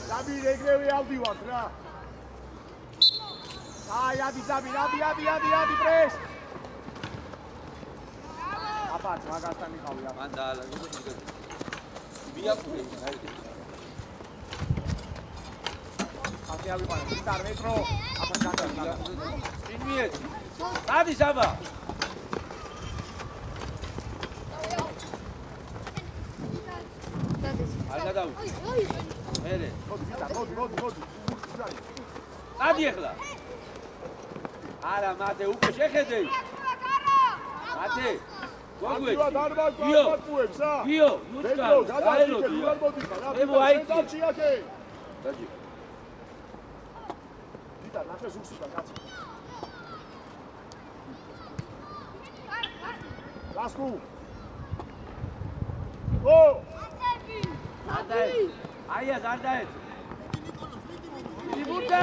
Zabi, regrevi avdivat რა. Ai, adi, Zabi, adi, press. აბაც მაგასთან იყავი აბა. მან დაალაგო და მიაფურე აი. ახლა ავიყვანე 3 მეტრო. აბა განდა. ინმიეთ. დადის აბა. დადის. არ გადავი. მერე. მოდი. დადი ახლა. არა, მათე უკვე შეხედე. მათე გოგვე. გიო, გიო, ნუჩკა, დაელო. ემო აიჭი. დაჯი. დიდა, ნახეს უსიტა კაცი. ლასკუ. ო! ადაი. აია, ზარდაეთ. დიბურდა.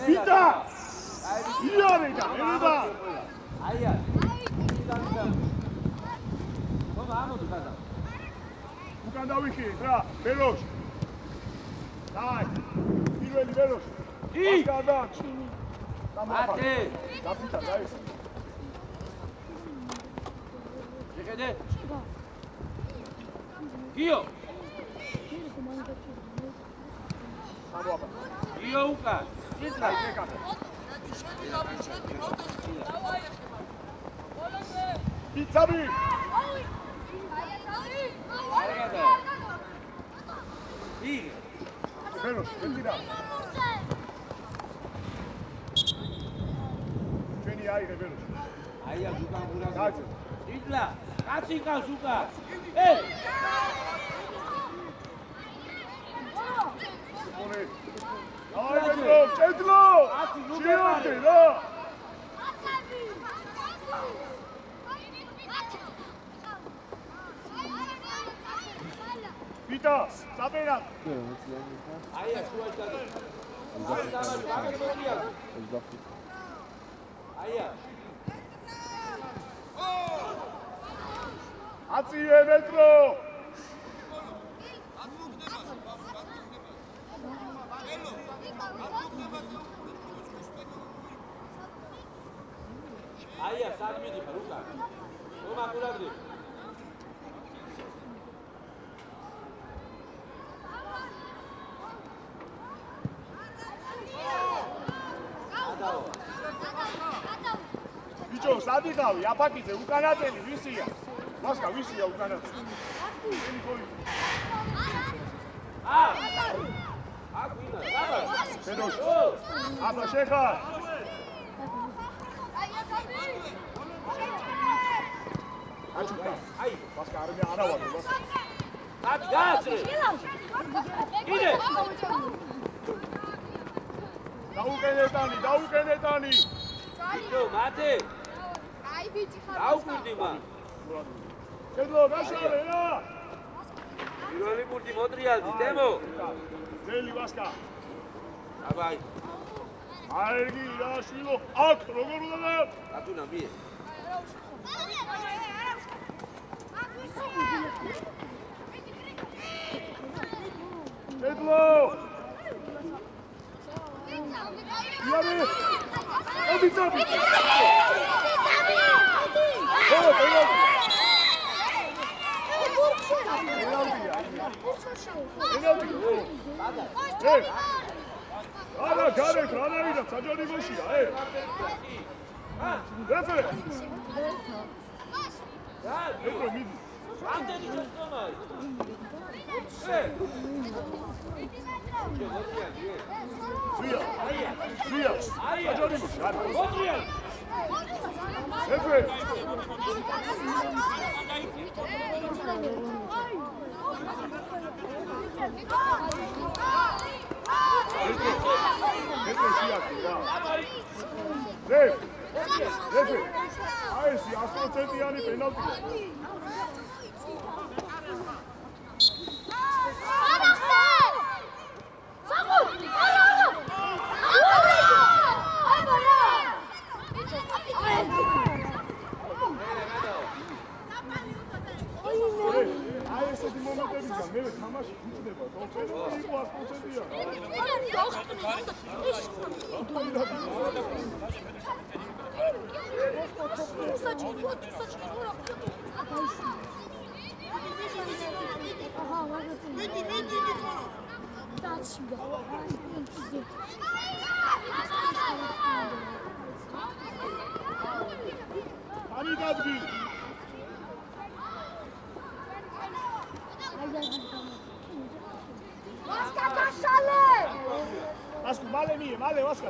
დიდა! იარიდა, ერება. აია. ხომ ამოდი გადა. უკან დავიხიეთ რა, ბელოშ. დაი. პირველი ბელოშ. გასკადა. მათე. დაფიტა დაის. შეხედე. გიო. გიო უკან. იცი ეკათა. იცაბი. ი. ბელოშ, ელირა. ჩვენი აიღე ბელოშ. აია უკან გურა. კაცი. იტლა. კაცი ყავს უკან. მორე. აი ბელო, ჭედლო. ჩიოდი რა. ვიტა, საპერა. აია შუაში დადა. აია. აწიე მეტრო. აია, სად მიდიხარ უკან? რომ აკურაგდე. ბიჭო, სად იყავი? აფაკიძე, უკანაწელი ვისია? მასკა ვისია უკანაწელი? აქ ვინა, დაბა. ბელოშ. აბა შეხარ. აჩუკა. აი, მასკა არა ვარ, მასკა. აქ გააცრე. იდე. დაუკენეტანი. ბიჭო, მათე. აი ბიჭი ხარ. დაუკვირდი მან. ჭედლო, გაშალე რა. პირველი პურტი მოტრიალდი, დემო. ძელი მასკა. აბაი. აიგი რა შვილო, აქ როგორ უნდა? ატუნა მიე. ჭედლო. იარე. ოდიცაბი. ო, პენალტი. არა, გარეთ რა დავიდა, საჯარიმოშია, რეფერე. ეტრო მიდი. ამდენი შეცდომაა. ზია, საჯარიმოში, არა. მოტრიალ. რეფერე. ეტრო შეაქი რა. რე. რეფი. აი ეს 100%-იანი პენალტია. აი ესეთი მომენტებიდან მე თამაში გიჩნდება, კონკრეტულად იყო 100%-ია. Ani dadgi. Vasca Casale! Vasco, male mie, male, Vasca.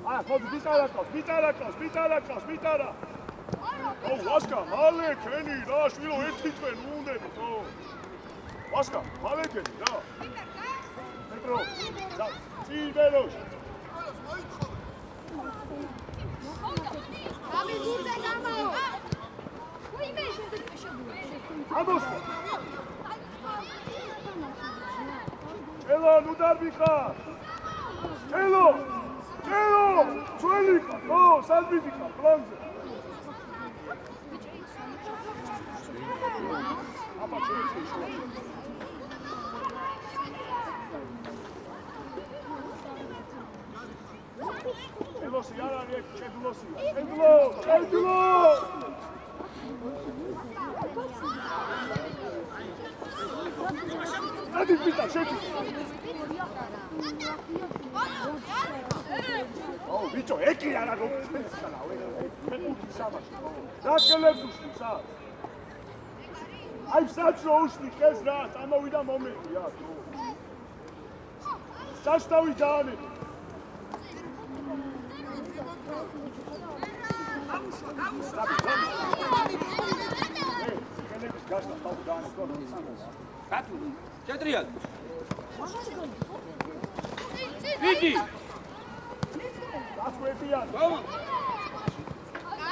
Ah, pode bitara. Oh, Vasca, male, Kenny, da, shvilo ერთი თქვენ უნდები, ხო? Vasca, male Kenny, da. Petro, da, Silveros. Ami gurte gamo! Ados. Elo, nu darbi ხარ. Elo! ძველი ხარ. ო, სალბიდი ხარ, პლანზე. აბა, შეიძლება. ელოსი არ არის ეგ, ჩედლოსია. ჩედლო! Adi pita, sheki. Oh, bicho, eki ara gopsana, მეკუთი სამაში. რა გელებს უშლი, სა? აი, საჭრო უშლი, ხეს რა, წამოვიდა მომენტი, რა, თუ. საშტავი დაანები. გასა თავი დაანები. კატუ, ჩეტრიად. ვიგი. გასვებიან.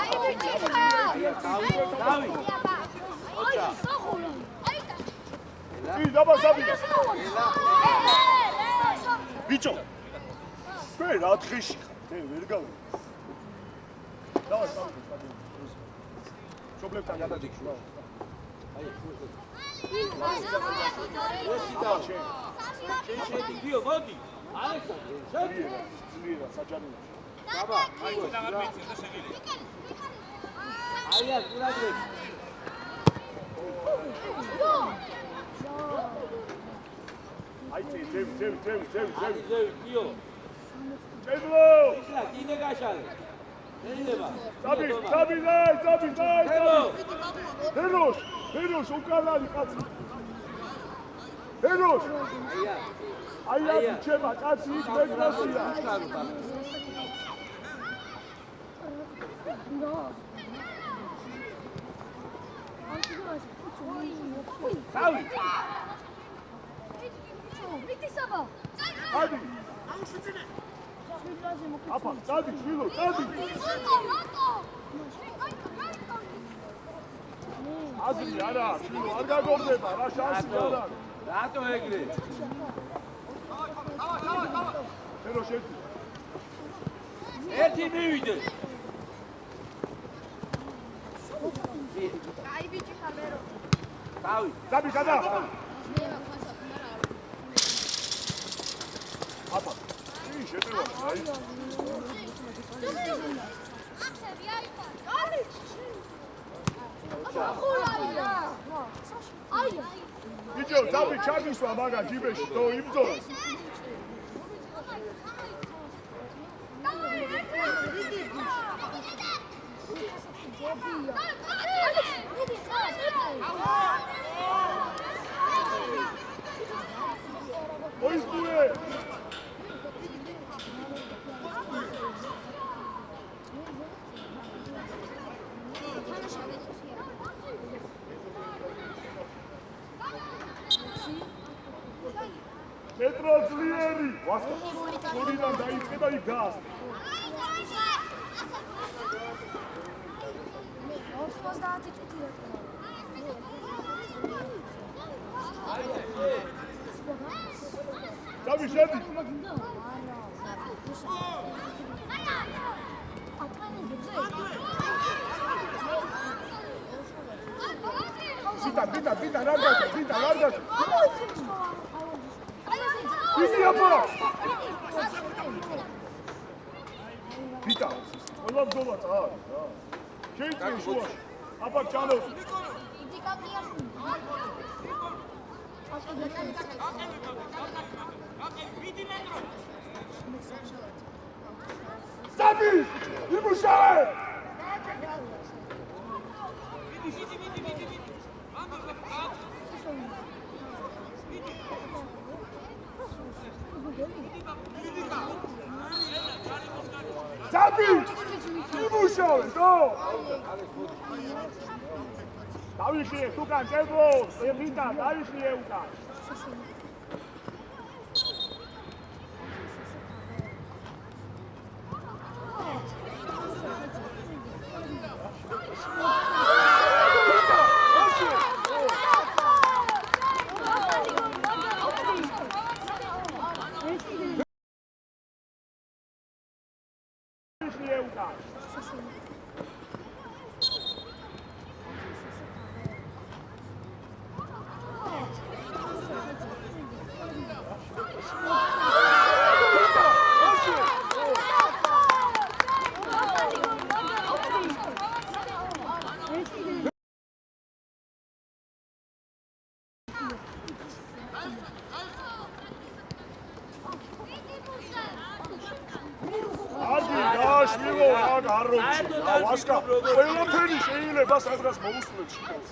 Ai, bicho! დავი. ოჩა. ი, დაბა საბია. ბიჭო. მე რა დღეში ხარ? მე ვერ გავი. დავარ საბია. შობლებთან გადადიქში. აი, შედი გიო, მოდი. ალექსანდრე, შედი. ძლიერ საჯანიაში. ბაბა, აი, აია, გულაგრები. აი, ძევი. ზევი, გიო. ჩედლო! ისლა, კიდე გაშალე. შეიძლება. წაბი. ჰეროშ, უკანალი კაცი. ჰეროშ! აია. აი, ჩემა კაცი იქ მეგროსია. დავი. ადი. აფა, წადი, შვილო, წადი. აზრი არა, შვილო, არ გაგორდება, რა შანსი არ არის. რატო ეგრე? ჰეროშ ერთი. ერთი მივიდე. Ai, bicho, cabelo. დავი. წაბი, გადა. აფა. ი, შეტევა, აი. ბიჭო, წაბი ჩაგისვა მაგა ჯიბეში, თო იბრძოლა. ოისკურე. პეტრო ძლიერი. ვასკა. გორიდან დაიწყება იქ გას. Gabi, შედი. Pita, largate. Piti, apa? Pita, ყველა ბრძოლა წაარი რა. შეიწია შუაში. აბა ჩამოს. Stavi! Imuşare! Stavi! Imuşare! Go! Davişliye, Tukan, Cezro! Evita, Davişliye ukan. Ვასკა, ყველაფერი შეიძლება სადღაც მოусწრებს შიგაც.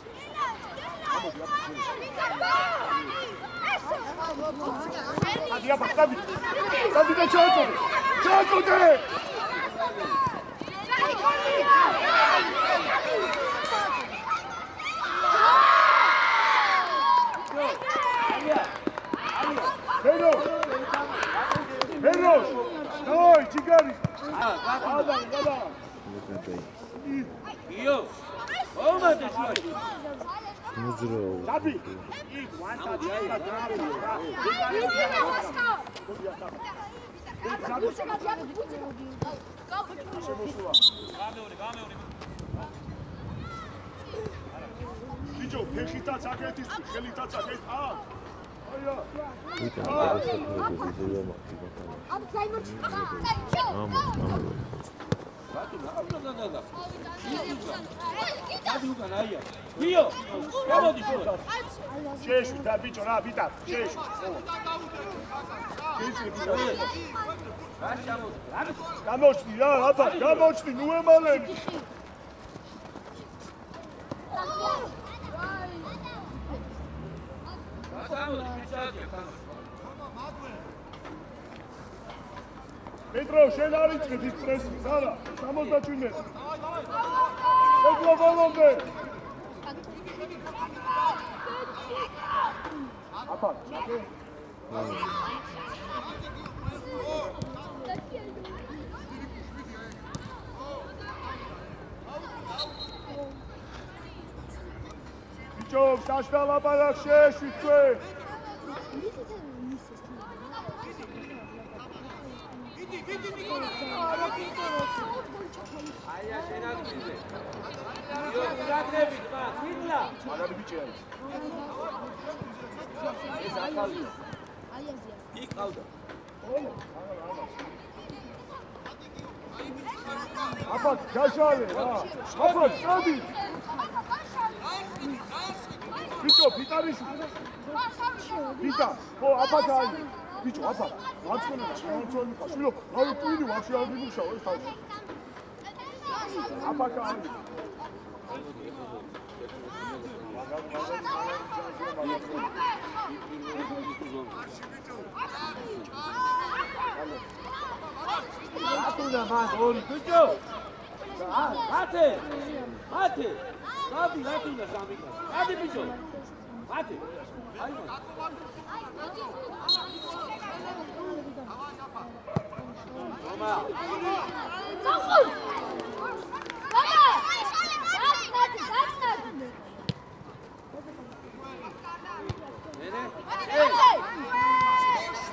Адია ბახტაბი. დადი და ჩააწოდე. Hero. Давай, чигარი. Გადა. იო მომადე შუაში მუძრო დაბი იქ ვანტა ჯაირა დრა ბიჭო ფეხითაც აკეთის ხელითაც აკეთ აია იო გამოდი შუა შეეშვი და ბიჭო რა ვიტა შეეშვი გამოჩნი რა აბა გამოჩნი ნუ ემალები Petro, შენ არ იწყებ ის პრესის, არა, 67. Petro, ბოლომდე. აბა, ჩაკე. ბიჭო, საშდა ლაპარაკ შეეშვი თქვენ. აია შენაგდიზე იო გაგრები თვა ვინა მაგარი ბიჭი არის ეს ახალია იქ ყავდა აბა გაშალე რა აბა წადი ბიჭო ფიტარიში ფიტა ხო აბა დაი ბიჭო აბა ვაცქონა შემოწონი პაშილო რავი ტვინი ვაში არ მიგუშავ ეს თავი აბა კარი ატუნა მან ორი ბიჭო ათე გადი ატუნა სამიკა გადი ბიჭო ათე აი რომა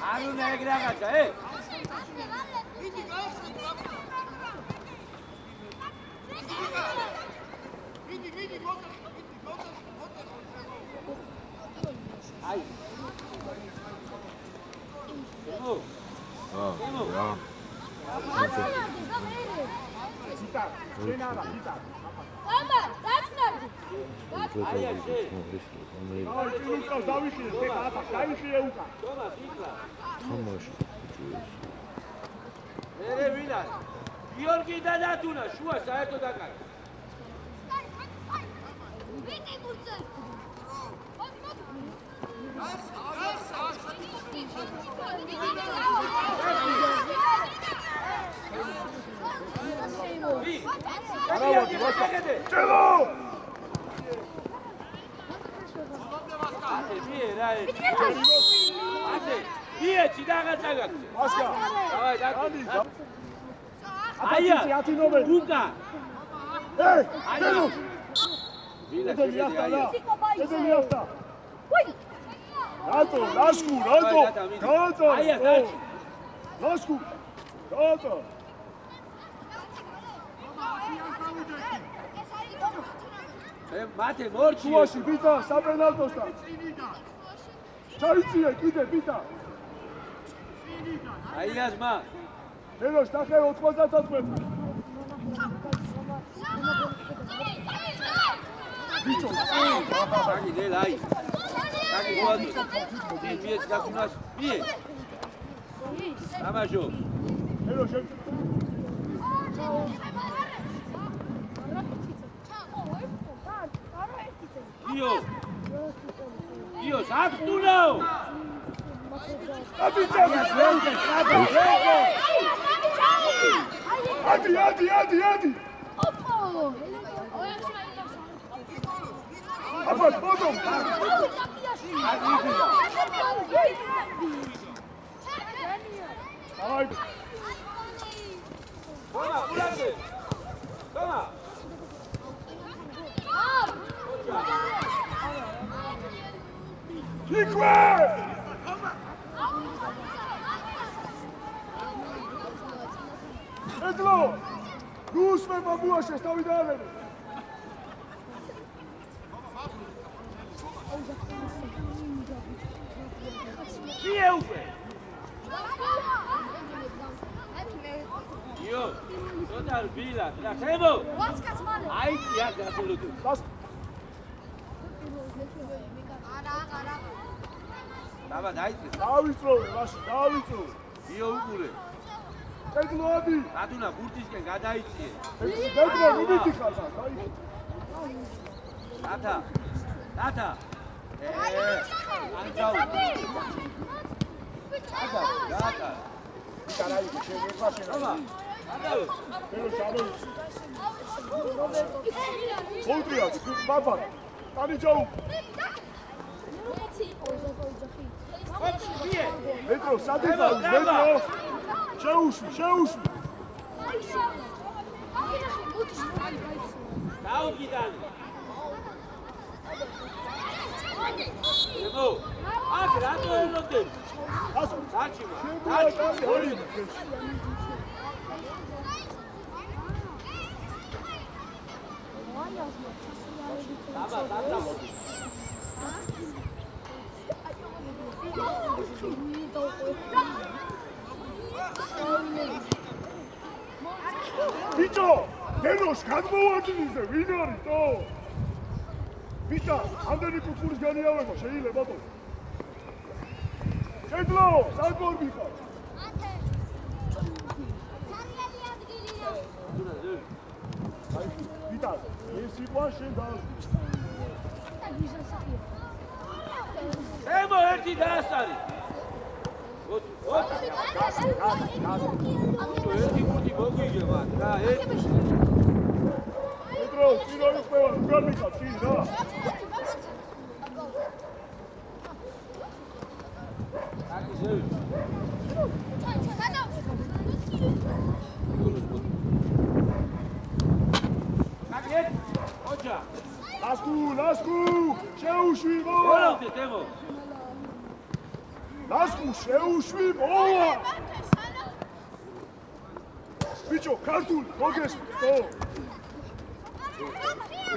არ უნდა ეგ რაღაცა, აი. გიორგი და დათუნა შუა საერთოდ აკარ. მათე მორჩი შუაში ბიტა საპენალტოსთან ჩაიწია კიდე ბიტა აიას მა ნელოს ნახე 94 ბიჭო აგი დელ აი აგი მოაძო მიეც გაკუნას მიე ამაჟო ნელოს io saktulao adi Afat bottom Ay Toma ulate Toma Likwe! Edlo! Gusme babua się stawi dalej! Kieupe! Io, total bila, tracebo! Ai, ja, absolutu. Dava daitse. Davitrovე, ვაში, დავიწოვე. io უყურე. Edlo adi! დათუნა ბურთისკენ გადაიწიე. Edlo მივიდი ხარ, აი. დათა. დათა. ანჯაუ. დათა. კარაი, შეიძლება შენა. Toma. Ანდავე. ნელო ჩაბო. კონტრია, ბაბა. ტანი ჯაუ. Edlo, სადიღა, Edlo. შეუშვი. დაუგიდანი. ებო. აქ რატო ელოდები? ასო, დაჩიმა. ორი. დაბა. ბიჭო, ნელოს გადმოვარდნიზე, ვინ არის თო? ბიჭა, ამდენი კუთხურის განიავება შეიძლება თო? ედლო, საერთოდ ხარ? აი, ბიჭა, ეს იყო შენ და ემო ერთი დაასარი. ოთი. ერთი კუდი მოგვიგე მათ რა, ედლო, წინა იყვება, უკანიკა, წინ რა. აკი ზევი. ლასკუ შეუშვი მოვა ბოლომდე დემო ლასკუ შეუშვი მოვა ბიჭო ქართული მოგესმო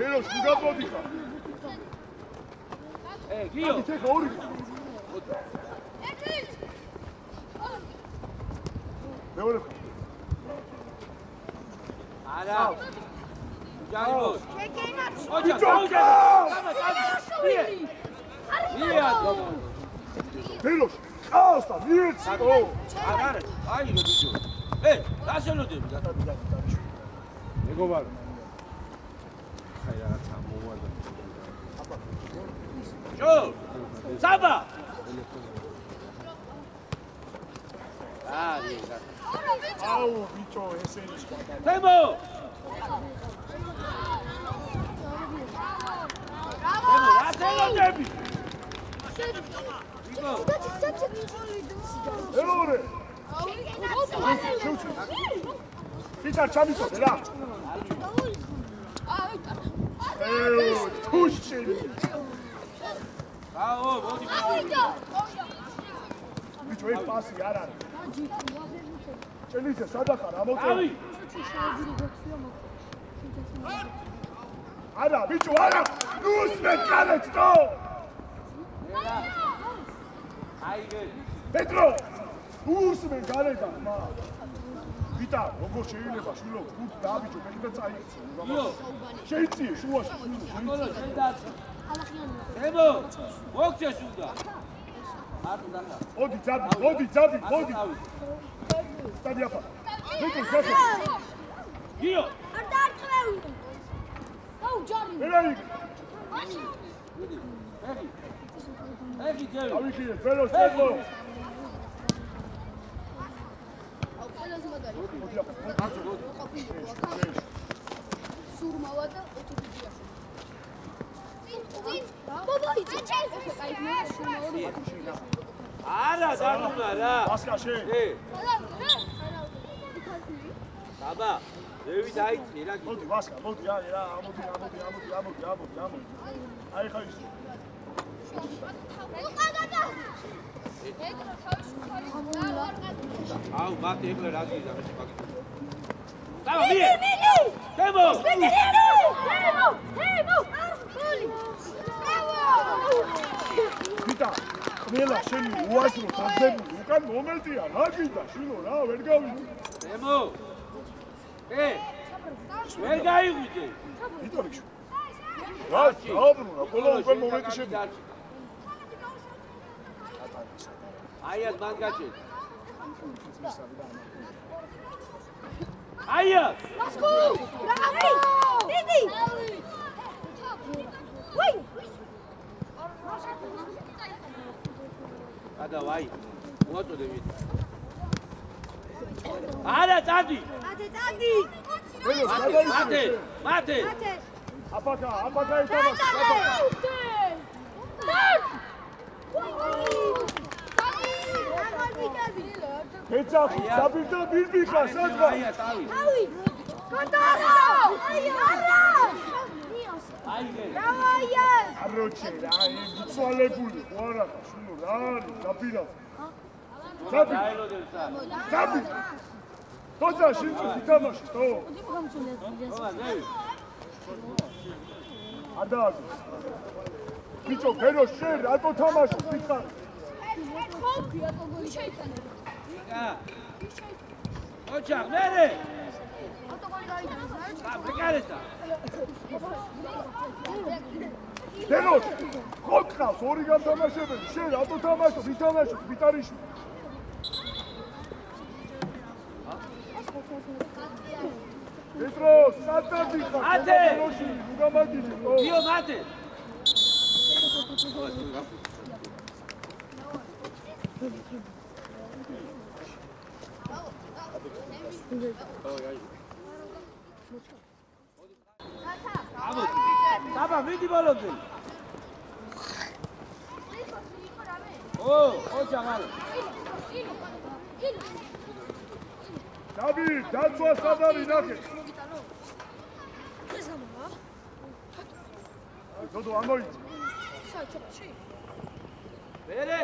ეროს გიგაბოდიხა გიო ეხა ორი მეორე არა ჯაიბოს შეგენაც ოჯა ეროს ყავს და მიეცო არა აი რო ბიჭო გასელოდები მეგობარ ხაი რაღაცა მოვარდა. ჯო საბა აუ ბიჭო ესე ის დემო გასელოდები ერორე ფიტა ჩამიწოდე რა თუში აო მოდი ბიჭო ეს პასი არ არის ჭენიძე სადახარ ამოწე ავი არა ბიჭო არა ნუსმე კალეთო აიგე პეტრო უსმე გარედა მა ვიტა როგორ შეიძლება შვილო გუთ დააბიჭო მეკიდა წაიწე გიო შეიძლება შუაში აკოლო შენდაც დემო მოგწეს უნდა არ უნდა მოდი მოდი სტადია ფა ბიჭო გასა გიო არ დაარწმევი აუ ჯარი ერაი ეხი ჯერ ავიქიე ფელო შეგო სურმავა და ოთუქიდიაში. ბაბა იცი. არა დაგუნა რა ბასკაშე საბა დევი დაიწე რა მოდი ბასკა მოდი აი რა ამოდი აი ხა ის აუ მათი ეგრე რა გიზა მე მაგით დავა მიე დემო ვიტა ყველა შენი უაზრო დაძებული უკან მომენტია რა გინდა შვილო რა ვერ გავიდე დემო ვერ გაიღვიძე ვიტორი რა დააბრუნა ყველა უკან მომენტი შედი აიას მან გაჩე აიას ლასკუ რავი დიდი ვაი ადა ვაი მოწოდე ვით არა წადი წადი მათე აპაკა იტამას ეცახი საბირდა ბირბიკა სადღა აია თავი თავი კონტარა არა აიგე დავაია აროჩე რა მიცვალებული ყარა შულო რა არის დაპირა დაელოდებსა დაბი თოცა შინწუს ითამაში თო ოა ნევი ადააგე ბიჭო ფერო შენ რატო თამაში ვიხარ ხოფია გოლი შეიტანა იკა ოჩა მერე ავტოგოლი გაიტანა ბრეკარესა ფერო ხოთავს ორი გამთამაშებელი შენ რატო თამაშობ ითამაშობ ვიტარიში პეტრო სათადი ხარ ათე! უგამაგიჯე გიო მათე აბო საბა მიდი ბოლომდე ოჩა მალე დაბი დაცვა სადარი ნახე ნოდო ამოიწ. მერე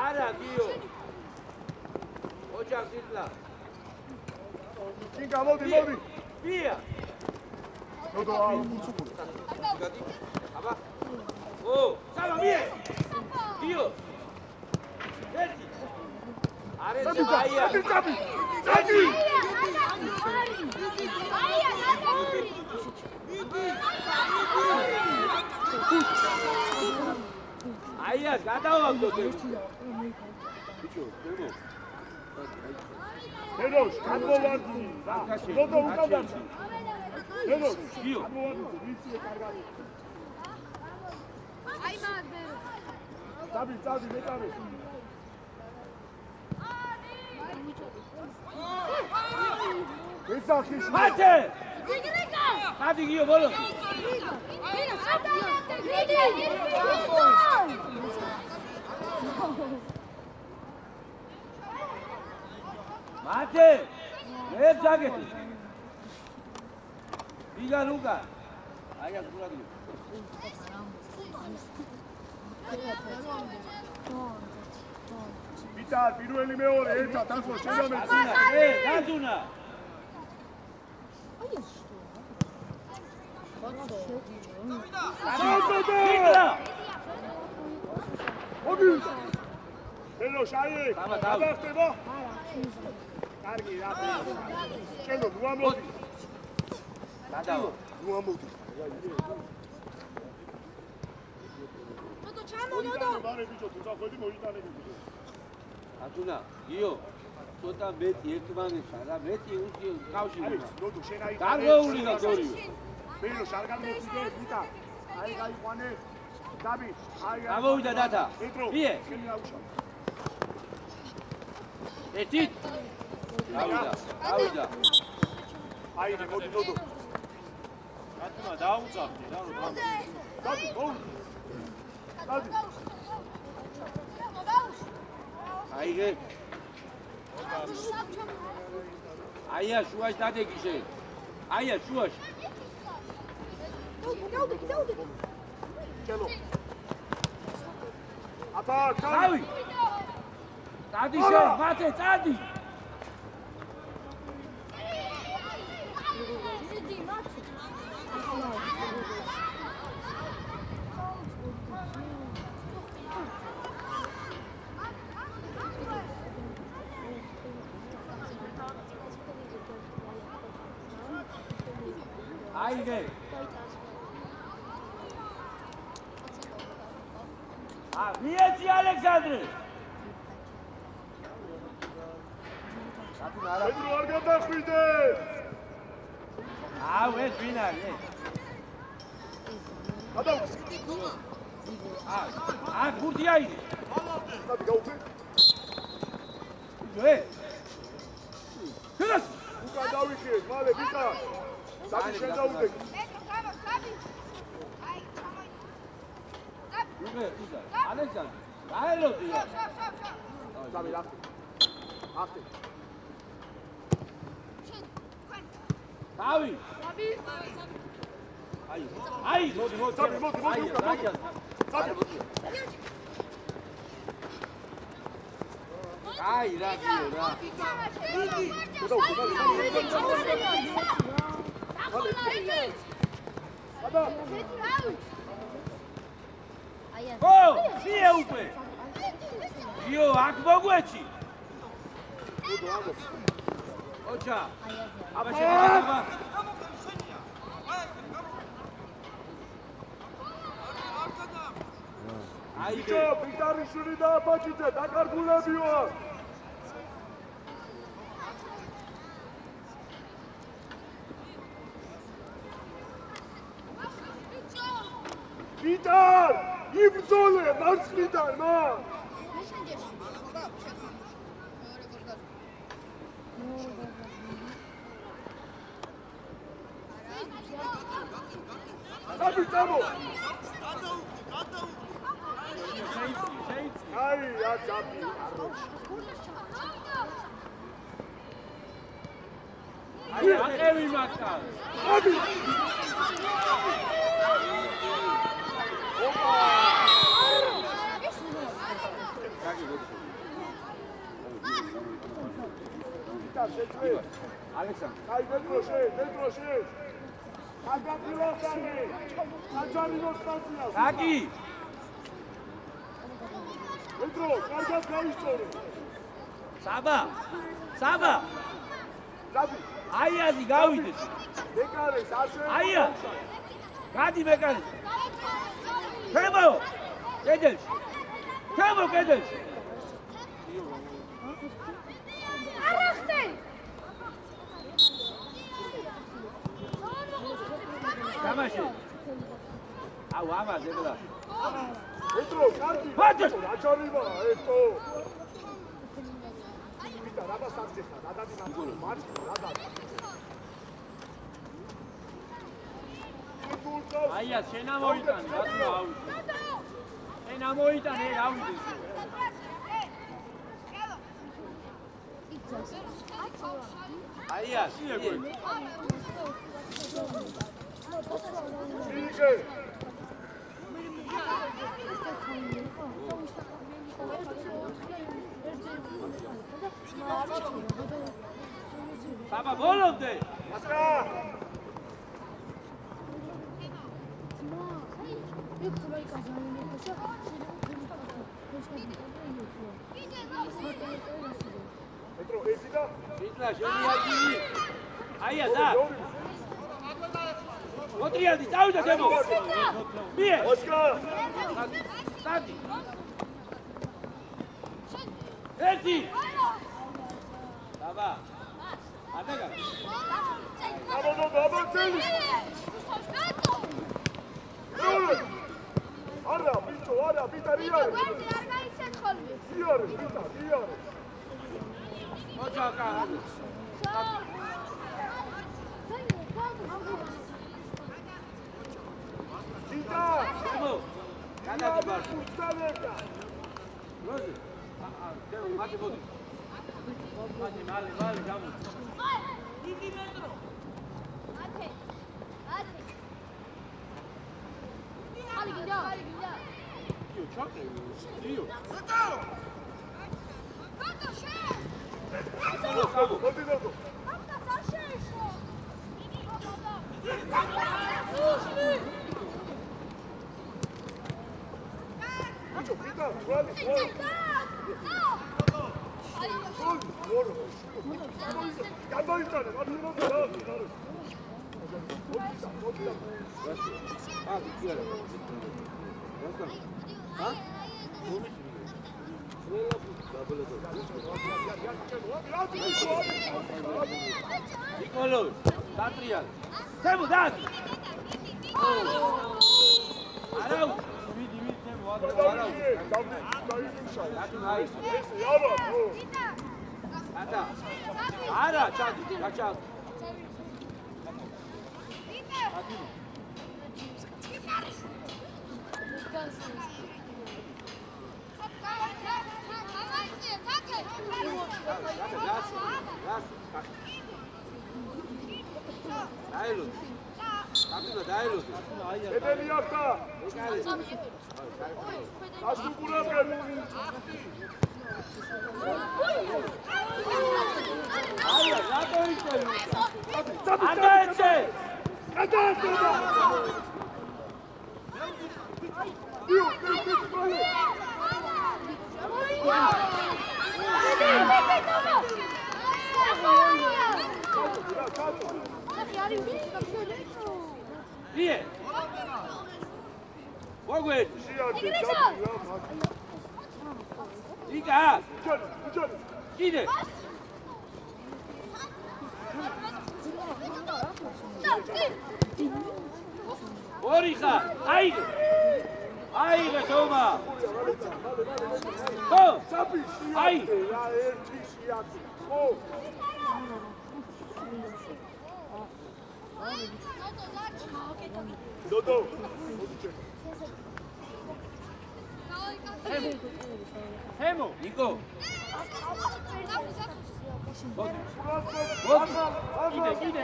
არა გიო ოჯახ ძიძლა წინ გამოდი, მოდი. ბია ნოდო უცუქურე. გადი აბა ო სამა მie გიო ერთი არე ზაია წაბი. წადი. აია გადავაგდოთ ბიჭო დემო ნოდო გადმოვარდი. ნოდო უკავდარში. ნოდო გიო გადმოვარდი. ვიცი კარგად. აი მაგე. წაბი, მეტარი. ეცახი. მათე რიგრიგა. გადი გიო ბოლო ვინა სადაა? რიგი. მათე მე ზაგეთი ვიგა ლუკა აია გულადი ბიტა პირველი მეორე ერთად ასო შედამეთ. დაზუნა ვიგა მოდი. ელო შაიე. დავა. გადახტება. კარგი, რა. შენო ნუ ამოდი. გადავა ნუ ამოდი. ნოდო ჩამო ნოდო. მარე ბიჭო, თუ წახვედი მოიტანები. დაზუნა გიო ცოტა მეტი ერთმანეთსა რა მეტი უსიო კავშირი აი, ნოდო შენ აი. დარღვეული და გორიო ბიჭო, შარგან მოხიდე, ბიტა. აი, გაიყვანე. დაბი. აი. გამოვიდა დათა ბიე შენ აუშავ. ერთი დავიდა აი, მოდი ნოდო. რატომა დაუწავდი რა რომ დაბი, მოუ. დაბი. აიღე აია შუაში დადეგი შენ აია შუაში ჩელო. აბა, თავი დადი შენ მათე წადი აიღე მიეცი ალექსანდრე პედრო არ გადახვიდე. ეს ვინ არის ეს გადავხ. გურდი აიღე დაბი, გაუწე. შენას უკან დავიხიე, მალე ბიტა. დაბი, შენ დაუდე. იდა ალექსანდრე გაელოდი რა დაბი, ახტე. ახტე. თავი აი მოდი, დაბი, მოდი, უკან. დაბი. აი რა გიო რა აბა, ო სიე უკვე გიო აქ მოგვეჩი ოჩა აბა შევა აი ბიჭო, ბიტარიშვილი და აბაჭიძე, დაკარგულებიო. ბიტარ, იბრძოლე მარცხნიდან, მა. დაბი, წამო. აი, აი აყევი მაგა. ადი. ალექსანდრე. აი მეტროში. აგაფილოსანი. საჯარიმოს სტაცია. გაგი. მეტრო, კარგად გაისწორო. საბა. დადი, აიაზი გავიდეს. მეკარეს ასე. აია. გადი მეკარეს. თემო. კედელში. არახტე გამაში. აუ ამაზე ბლა. მეტრო, კარგი. ვაჯერ. რაჭარიმა, ეტო. ვიდა, რაბა სამჯერა, დადადი მაგოლო, მარცხი, დადადი. აია შენ ამოიტანე რატო ავიდე შენ ამოიტანე ავიდეს აია სიეგო. სიგე. საბა ბოლომდე. ასრა. მეტრო, ერთი და იტლა შენიაგი. აია და. მოტრიადი წავიდა თემო. მიე. ოსკა. სტადი. ერთი. საბა. ადაგა. დაბოძელი. არა, ბიჭო, არა, ბიტარიარე. იარე, ბიტარიარე. მოჭაკა. ბიტა. თემო. გადადი ბარ. უცდავერდა. როზი. თემო მათი მოდი. მათი მალე გამო. დიდი მეტრო 10 ხალი გინდა იო ჩაკე. იო. გატო შე მოდი დადო. აკა დაშეშო ბიჭო, ბიტა, ბრალი, ვორო. ვორო. გადაიტანე, მათი რა. მოდი. ადი კიერა. ჰა? ნიკოლო, დატრიალ. თემო დადი. არაუ. ვიდი თემო გადავიდე, დაიმუშავე. დადი აი. ეს აბა, ო. ადა. არა, ჩადი, გაჩალ. დაილო. აკილა დაილო. ედელი ახტა. ასუყურებენ. აია, რატო იწევი? ანდაეცე. გადაეცე. იო, ბრალი. იე. ვაგვეთ. შეადე, იკა. ჯანი. კიდე. ორი ხა. აიგე. აიგე თომა. ხო. საფი აი. შეადე, რა ერთი შეადე. ხო. თემო. დოდო. ემო ნიკო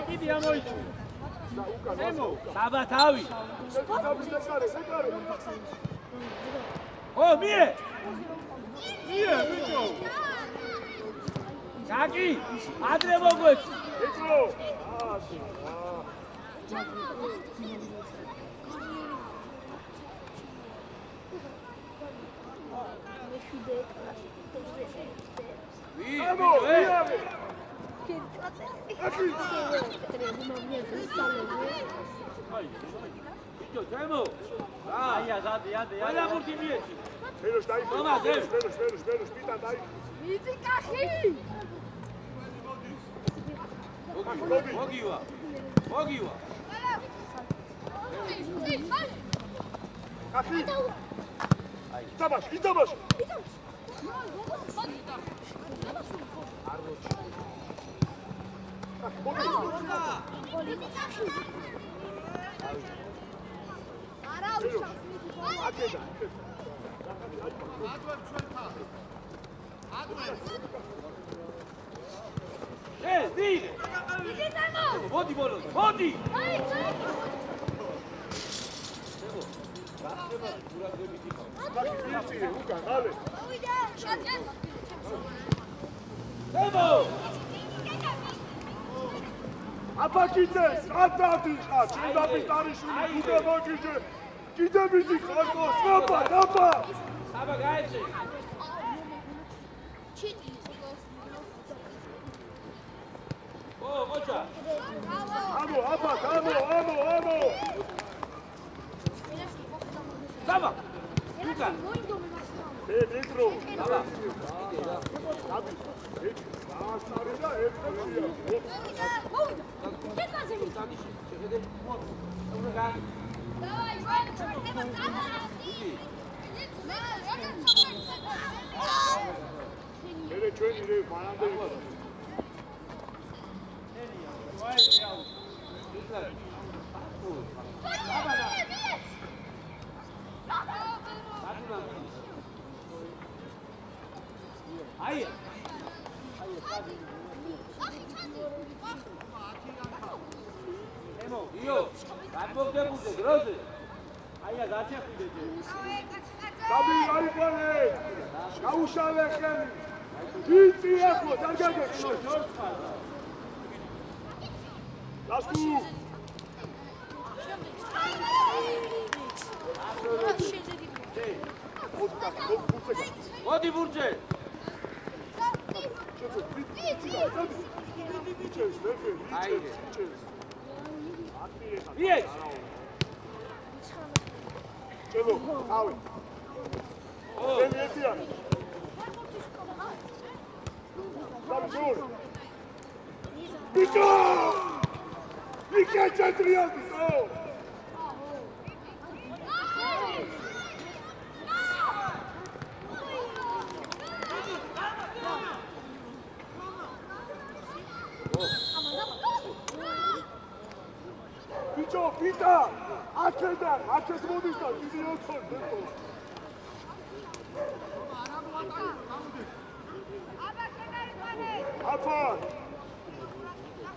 კიდე ამოიწუ ემო დაბა თავი ო მie ბიჭო ჩაკი ადრე მოგვეც ეკრო ემო ვიავე აკი ბიჭო ემო აი აზადე ყველა მურთი მიეჩი ფეროს დაიხო მამა, დე. ფეროს პიტა დაიხო მიდი კახი მოგივა აკი იტაბაშ არა უშავს აკედა დიდი მიდი დამო მოდი ბოლოს მოდი აი აკი ძირი უკან ალე ავიდა შატკენ ემო აბაკიძე სადადი ხარ შენდაბის ტარიშვილი კიდე მოჭიჭე კიდე მიდი ხალხო დაბა აბა გაიჭი ჩიტი ო მოჭა ამო დაბა უკან ეტრო დაბა დაბი ასარი და ეტრო კეთაზე წამიში შეხედე უნდა გაი დავაი შეიძლება წამოდი მე ჩვენი რე მანამდე აი ემო იო გამოგდებოდე დროზე აია გაჩეხიდე დაბი აიყვანე გაუშალე ხელი იცი ახლა დაგაგეკნო ლასტუ მოდი ბურჯე მიეც ჩელო ავი ო ზენ ერთიან საბჟურ ბიჭო ბიჭო ჩატრიალ ბიჭო ბიჭო პიტა აქედან აქეთ მოდის და დიდი ოქროს ბექო აბა შეგაიყვანე აფარ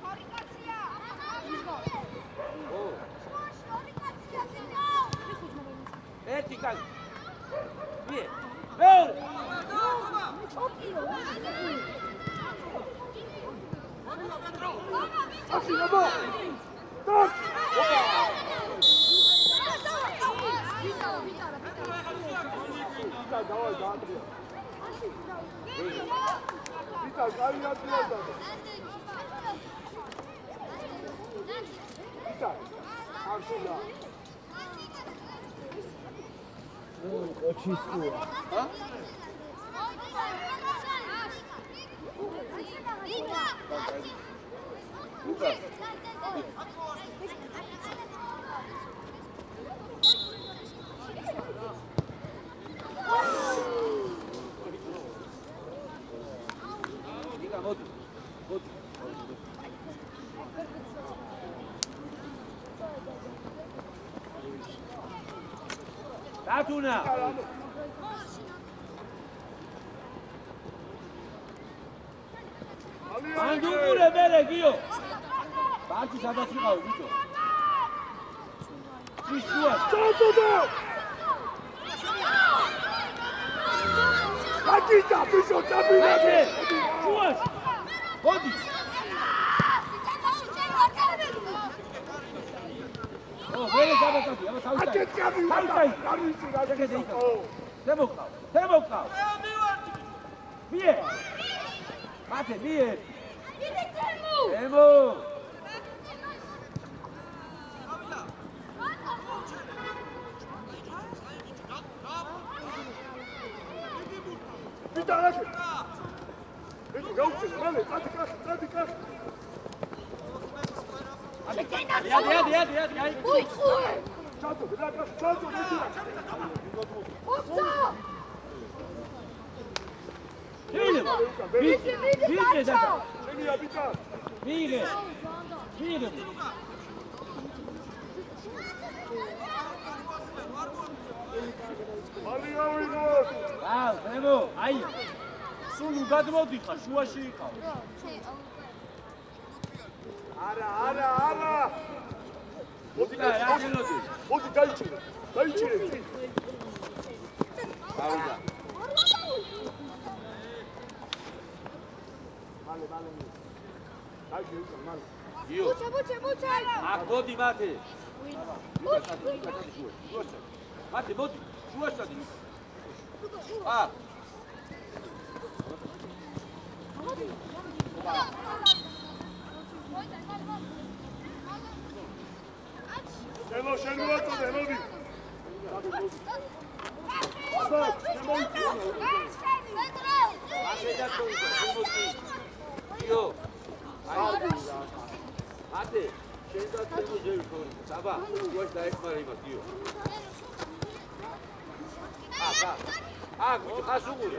ხორიკაცია ო ხორიკაცია ბიჭო ერთი კაცი მie მეორე აკი აბა დაკ პიტა დავაი დაატრია პიტა გაიატრია და პიტა არშულა ნიკა მოდი მოდი დათუნა ან დუღურე მერე გიო ბარჩი სადაც იყავი ბიჭო ის შუა წაწოდა აკიდა ბიჭო წაბინე შუას მოდი ო ვერე საბაკაკი აბა თავი აკეთ გამივიდა გამიცი რა შეგედა თემოყავ მie მათე მie ემო ვიდა რა ეს გაუწე მალე წადი კახი ადი ჩაწო რა კახი ჩაწო მეტი ვიღე და შენია ვიდა ვიღე მალე ავიღოთ ემო აი სულ გადმოდიხარ შუაში იყავ არა მოდი გაიჩინე ავიდა მალე გაიჩინე მალე გიო ბუჩე აქ მოდი მათე მათე მოდი შუაში დადი ელო შენ მოაწოდე მოდი გიო მათე შენ და თემო ძევი ხორი საბა შუაში დაეხმარა იმას გიო ხასუგური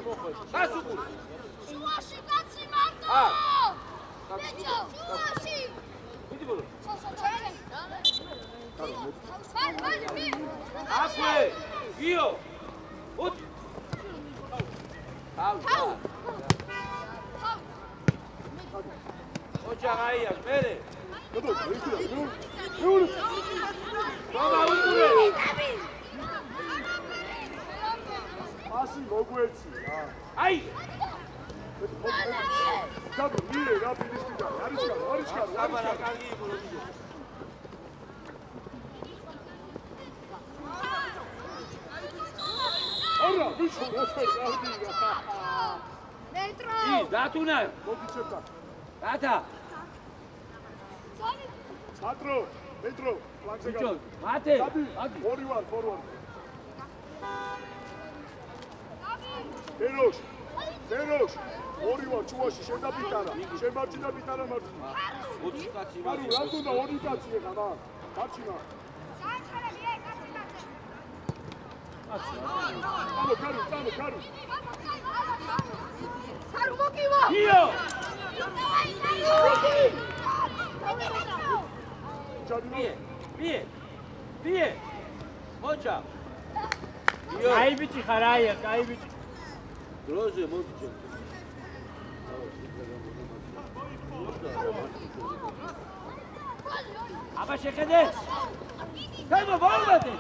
შუაში კაცი მარტო ბიჭო შუაში მიდი ბოლო აქვე გიო მოდი ოჯახ აიას მერე ასი მოგვეცი რა აი დაბი მire რა ბილისტიკა არის აბა რა კარგი იყო რომ ვიდეო არა ბიჭო რა კარგი რა მეტრო ის დათუნა მოდი ჩერტა გათა სატრო მეტრო ფლანგზე ბიჭო მათე დადი ორი ვარ ფორვარდ დეროშ ორი ვარ ჩუაში შენ და პიტარა შენ მარჯი და პიტარა მარჯი 20 კაცი კარუ რა თუნდა ორი კაცი ეხა რა მარჯინა კარუ სარუ მოკივა გიო მie მოჭა გიო აი ბიჭი ხარ აი ბიჭი დროზე მოდი ჩვენ აბა შეხედე თემო ვარდე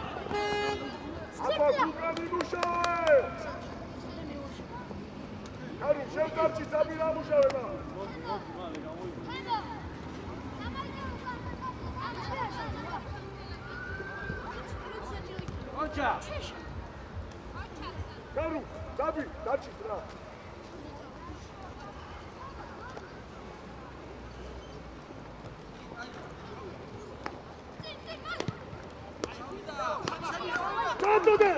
აბა გუკრანი მუშაე კარუ შენ კარჩი საბირა მუშაება მოჭა კარუ დაბი დარჩი რა ჩადოდე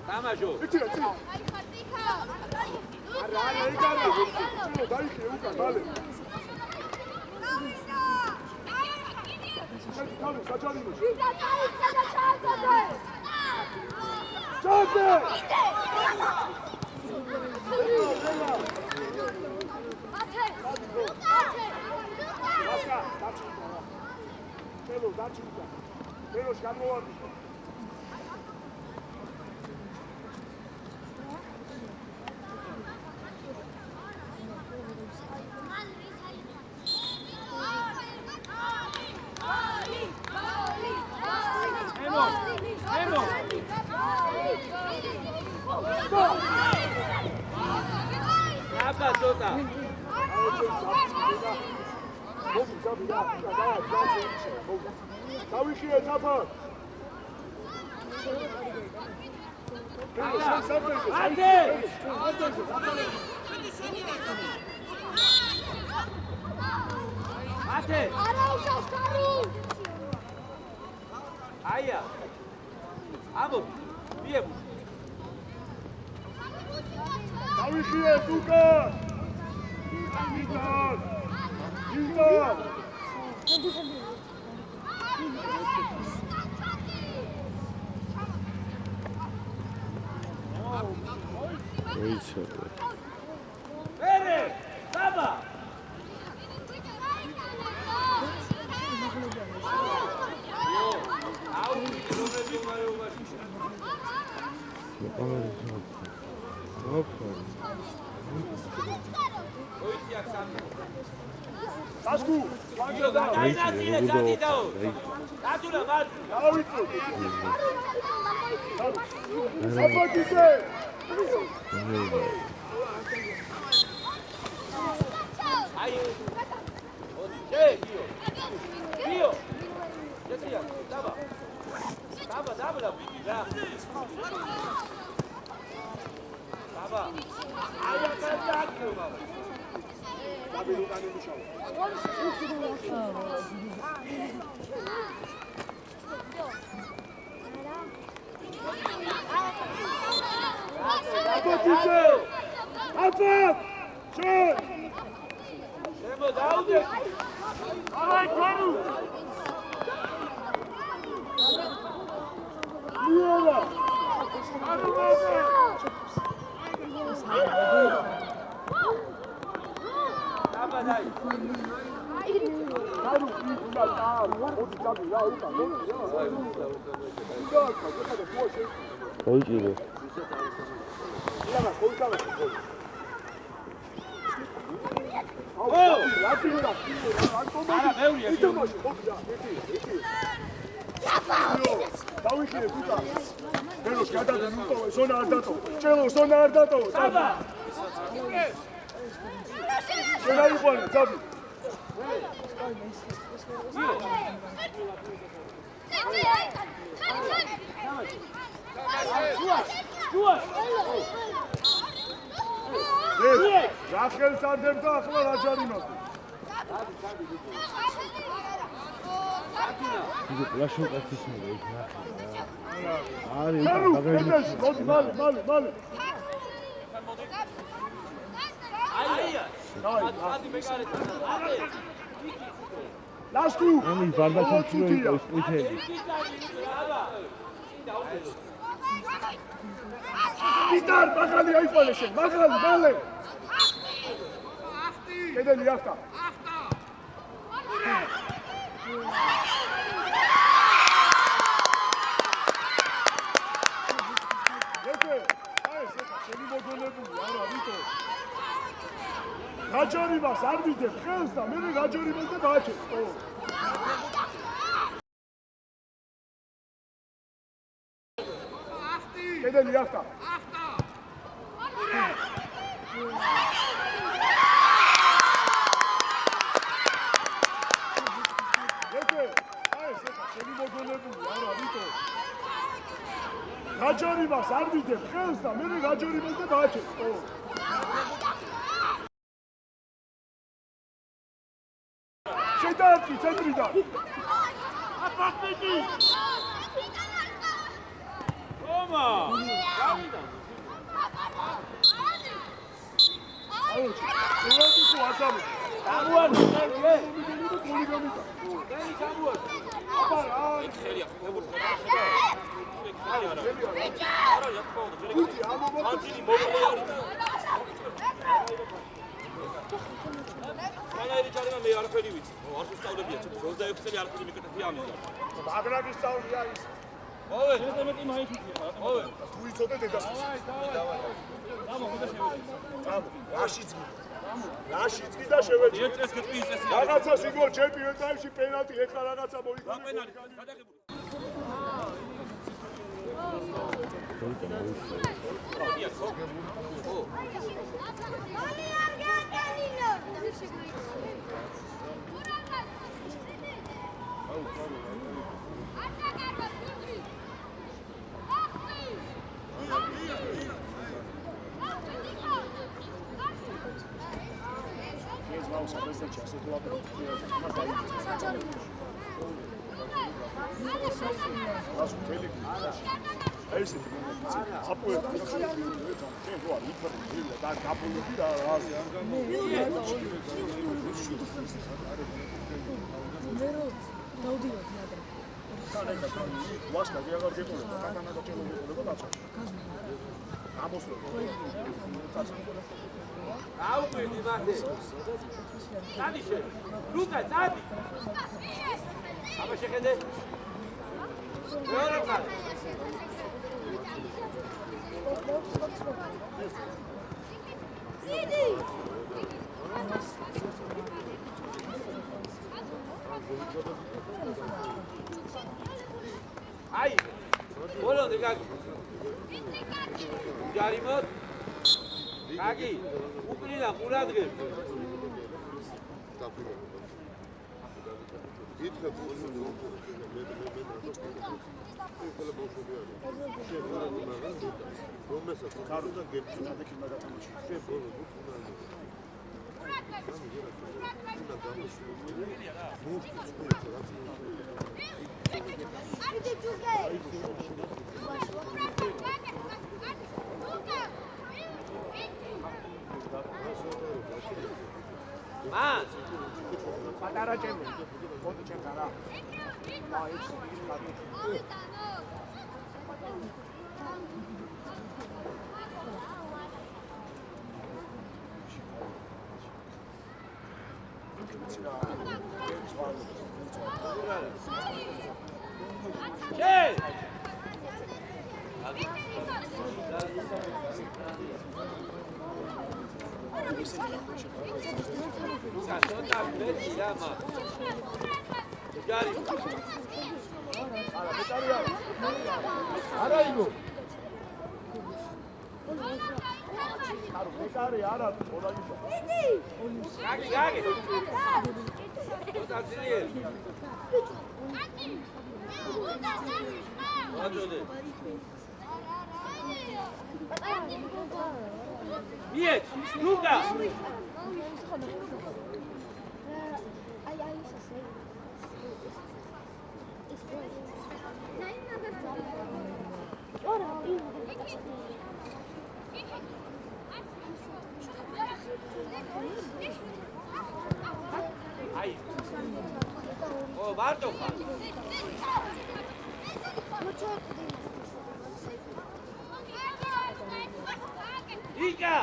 თამაშო. იცი რა წი. არა იგარა. ჩილო დაიხე უკან მალე. თავი საჯარიმოში. ჩადე. ასკა, დაჭირდა. ჩელო დაჭირდა. ჩელოში გამოვარდი. აბა ცოტა. დავიხიე ძაფა. ანდე. ათე. არა უშავს ხარი. აია. ამო. მიებუ. დავიხიე უკან. იგან. იგან. ოიცოდე. ერე, დაბა. აუ, რომელი მარიობაში. ოიცი აქ სამი. დასკუ, ვაგდა. დაინაცილე სადიდაო. დათულა მას. დავიწო. საფაკიზე. აი. ოდე, გიო. გიო. დეთია, დაბა. დაბა, დაბა, რა. დაბა. აი, ახლა აკიო, ბაბა. დაბილუკანი მუშაობა. აბოთიძე! აბა! შენ! შემო დაუდე. აი, ქონუ! მიელა! არუმაზე! დაბა დაი. გა루 იქნა და მოდი გამი რა უკა მოდი რა. და ხოდა ხოშე. ოიჭირე. ილამა ხოიკავა. ო! ლატინა. არა, მეურია. იტომაში მოდი რა. ერთი. დავიხიე უკა. ბეროს გადადა ნუტოვე, ზონა არ დატო. ჭელო ზონა არ დატო. დაბა. შენ არ იყვანე, ძაბი. რა ხელს არ დებდა ახლა რა ჯარიმას. იგი პლაშოკაცის მოვიდა იქ ნახე. არის ნუ, ბაგაჟი. მოდი მალე. აია. ადი მეკარე. არე. ლასკუ. ამი ბარდაკამშიო იყო ის ყვითელი. პიტარ, მაგალი აიყვანე შენ, მაგალი, მალე. კედელი ახტა. ეკე, აი ეს შენი მოგონებული არა, ვიტო. გაჯარიმას არ ვიდებ ხელს და მე გაჯარიმას და გააჩერს. კედელი ახტა. ეკე, აი ეს შენი მოგონებული არა, ვიტო. გაჯარიმას არ ვიდებ ხელს და მე გაჯარიმას და გააჩერს. შედარki ცენტრიდან. აბა! ახტიკი. Roma! Davida! აუ, უერთი თუ არ დამო. Samuel, გოლი გამიტა. Dani Samuel. აბა რა. გუჩი ამომოწო. მანაერი ჩარემა მე არაფერი ვიცი. არ ვსწავლებია, 26 წელი არაფერი მიკეთებია ამის. მაგრადის სწავლია ის. მოვე. მეტი მაიქით ხარ. მოვე. თუ იცოდე დედას. რაში ძგი და შევეჭი. ერთ წელს გეტყვი ის წესი. რაღაცას იგო ჩემპიონ ტაიმში პენალტი ეხლა რაღაცა მოიგო. პენალტი გადაღებული. აი ესეთი აპოეტი შენ რო არ იფრთხილ და გაბოლები რა რაზე არ ვასკა გიაღარ გეკოლება კატანა და ჩელო გეკოლება დაწყო ამოსვლა აუყვი მანდე დადი შე ლუკა დადი აბა შეხედე რა რა Sidi! აი ბოლონი გაგი ჯარიმოთ გაგი უკრინა ყურადღებ მან პატარა ჩემი ფოტო ჩემთან რა აი ეს არა იგო არო მეკარე არა ოდაგიშა გაგი გაგი დაწილიერ ვაჯოდე მიეც ლუკა აი ო ვარტო ხარ იკა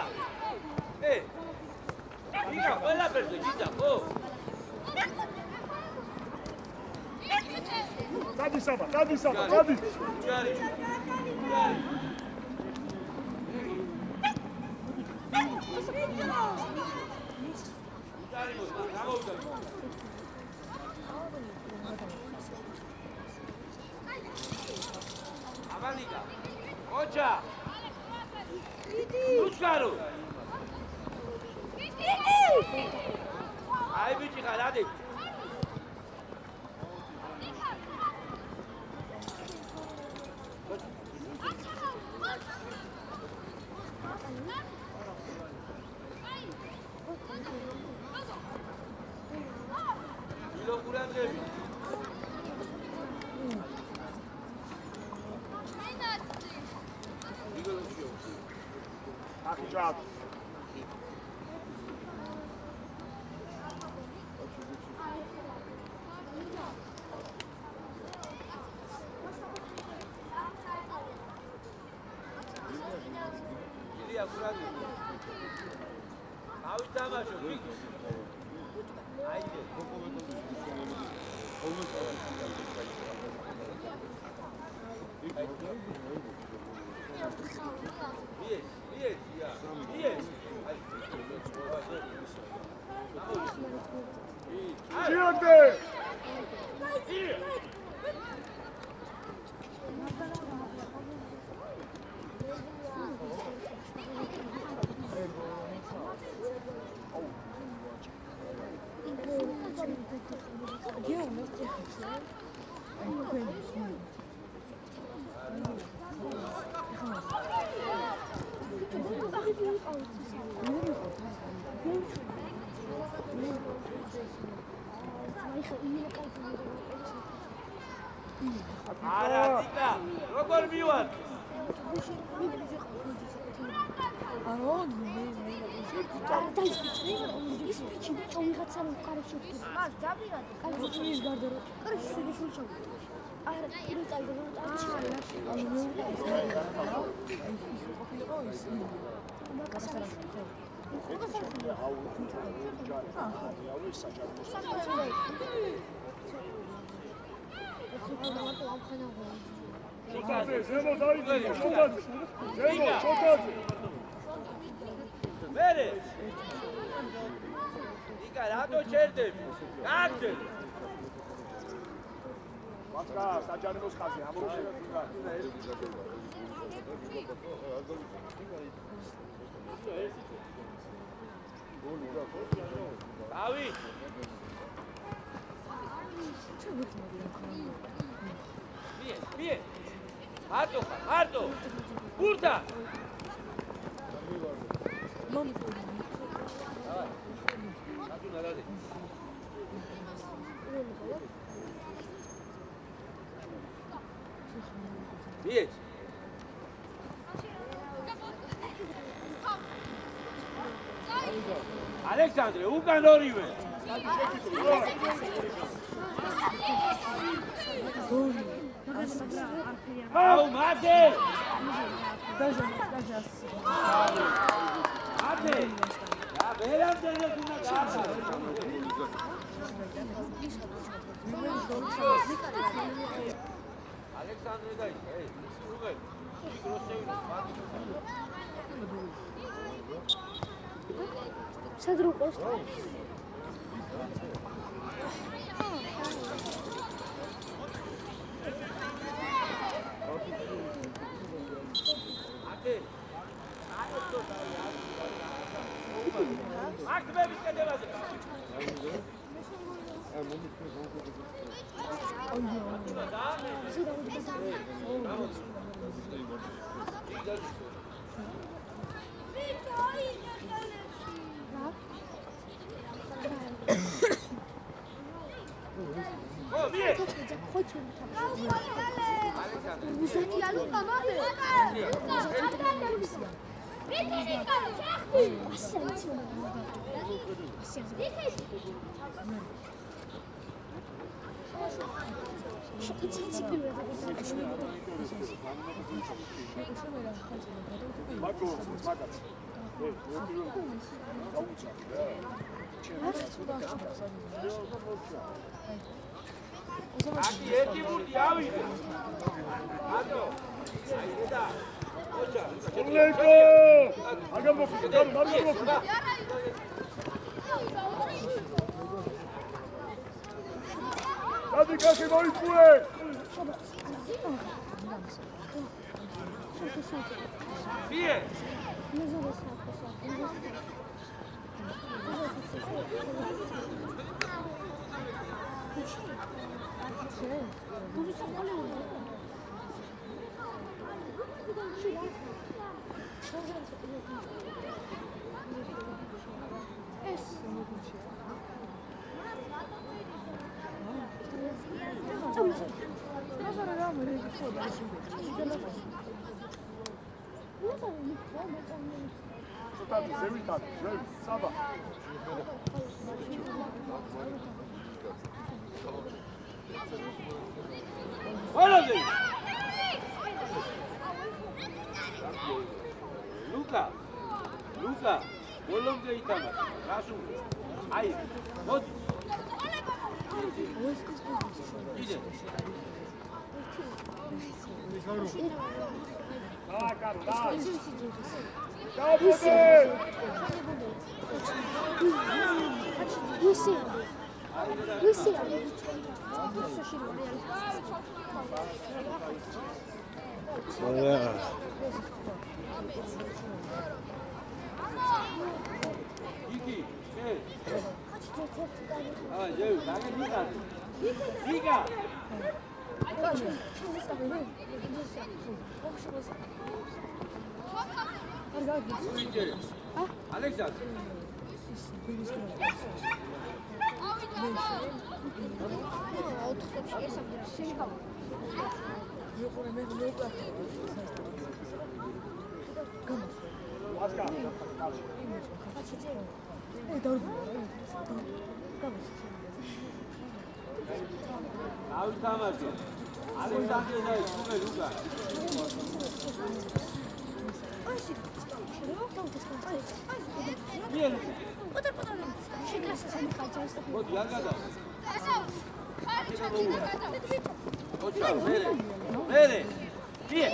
იკა ყველა პერსო ჭიდა ხო დადი საბა დადი ჯარი Avalika, Ocha, Lucharo, Ai bici carade. ჭად. ილია კურადი. ავი თამაშო, ვიქი. აიდე. ჭიოდე. არა, დიკა, როგორ მივარ? ზემო დაიწყო, ჩოტაძე. ზემო, ჩოტაძე. მერე. დიკა, რატო ჩერდები? გაგდე. ვასკა, საჯარიმოს ხაზი, ამორჩევა თუნდა. ავი. მie. მარტო ხარ, მარტო. გურდა. მიეც. ალექსანდრე, უკან ორივე. აუ, მადე! მადე! და ვერამდე უნდა გაახლა. ალექსანდრე დაიწყო, სრუგელი. სადრუყოს აქტების კეთებაზე. Aquí ერთი ბურთი ავიდე. ატო. აიდე და. ოჩა. ოლეკო! აგამოფი, მაგამოფი. დადი კაცი მოიწუე. მie. ცოტათი ზევითადი, ზევით, საბა. ვარაზე. ლუკა, ბოლომდე ითამაშა. რასუ? აი, მოდი. იდე. და კარო, და. დავიდე! ვისი? იგი, აი, ზევი, დაგებიდან. ვიგა. ალექსანდრე. ავთამაშო. ალექსანდრე და ლუკა. მოდი, არ გადა. ოჩა, მერე. ვიე.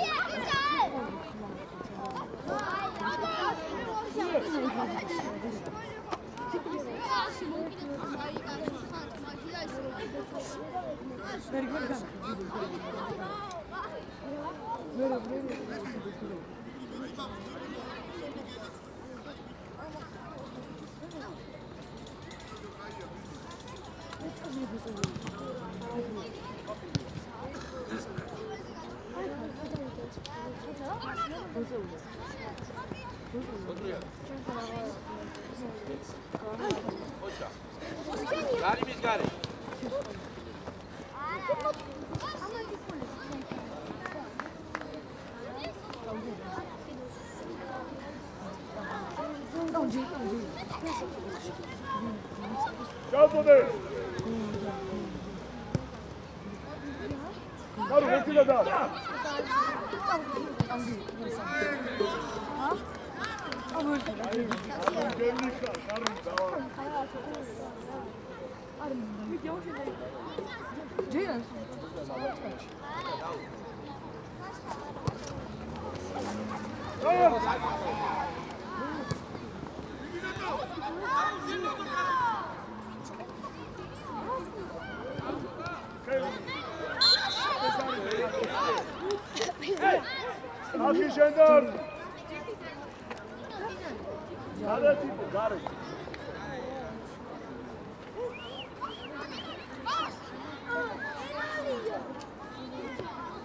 Gari mis gari. Calma Karu, bekle daha. Aqui, gendarme! Nada tipo, cara.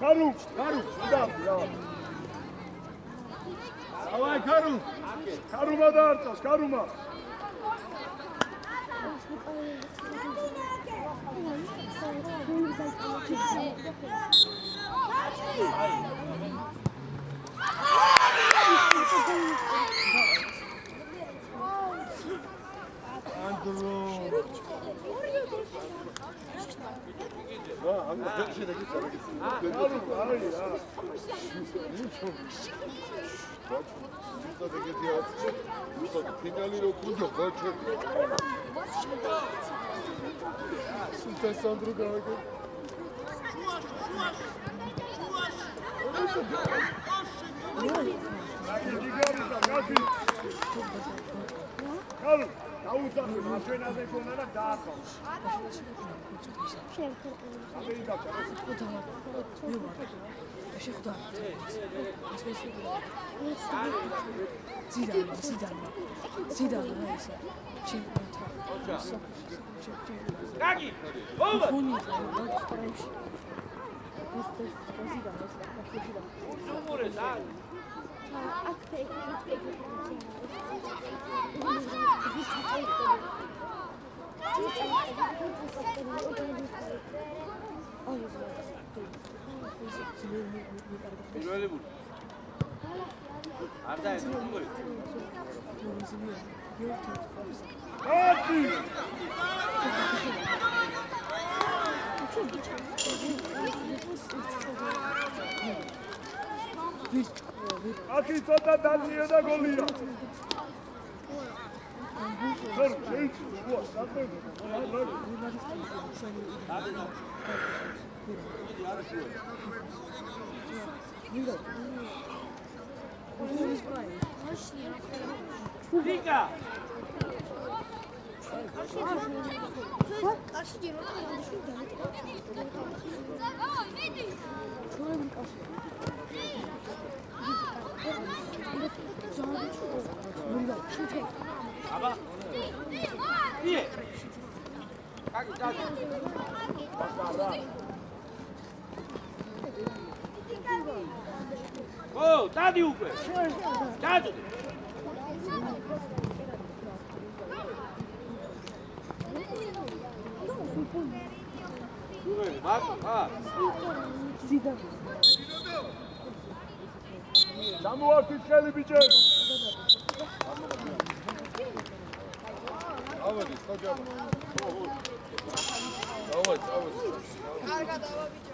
Karu, cuidado. Давай, Karu. Karuma da artas, Karuma. Gagi, over. არ დაეცა როგორი აკი აკი ცოტა დანია და გოლია სერ შეიძლება გოა საფერმო ლიკა კარში ჯერო და განდიშვი დაეტყო. მიდი. ჩვენი კარში. აბა ие კაკი დადი ო დადი უკვე დადი გურელი მაგ გამოართვით ხელი ბიჭებს ავედი, ხო ჯაბა. დავაი, წავედი. კარგად, აბა ბიჭო.